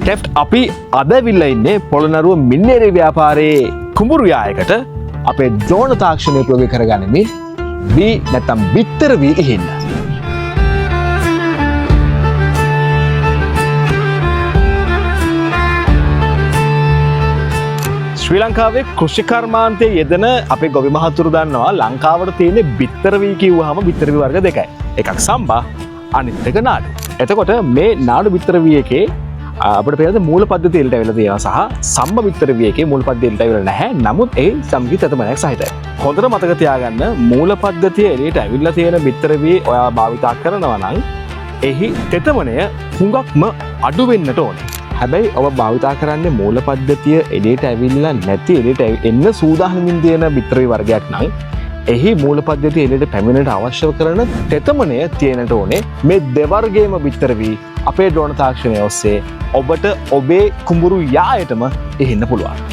ටෙෆ්ට් අපි අදවිල්ල ඉන්නේ පොළොන්නරුව මින්නේරේ ව්‍යාපාරයේ කුඹුරු යායකට අපේ ද්‍රෝණ තාක්ෂණය ප්‍රයෝග කරගනිමින් වී නැත්තම් බිත්තර වී ඉහින්න. ශ්‍රී ලංකාවේ කෘෂිකර්මාන්තයේ යෙදෙන අපේ ගොවි මහතුරු දන්නවා ලංකාවට තියෙන බිත්තර වී කිව්වහම බිත්තර වී වර්ග දෙකයි. එකක් සම්බා අනිත් එක නාඩු. එතකොට මේ නාඩු බිත්තර වී එකේ අපිට පේන මූල පද්ධතිය එලට වෙලා තියෙනවා සහ සම්බ බිත්තර වී එකේ මූල පද්ධතිය එලට වෙලා නැහැ. නමුත් ඒ සම්ගි තෙතමනක් සහිතයි. හොඳට මතක තියාගන්න මූල පද්ධතිය එලට ඇවිල්ලා තියෙන බිත්තර වී ඔයා භාවිතා කරනවා නම් එහි තෙතමනය හුඟක්ම අඩු වෙන්නට ඕනේ. හැබැයි ඔබ භාවිතා කරන්නේ මූල පද්ධතිය එලට ඇවිල්ලා නැති එලට එන්න සූදානමින් තියෙන බිත්තර වී වර්ගයක් නම් එහි මූල පද්ධතිය එලට පැමිණෙන්නට අවශ්‍ය කරන තෙතමනය තියෙනට ඕනේ. මේ දෙවර්ගයේම බිත්තර වී අපේ ද්‍රෝණ තාක්ෂණය ඔස්සේ ඔබට ඔබේ කුඹුරු යායටම එහින්න පුළුවන්.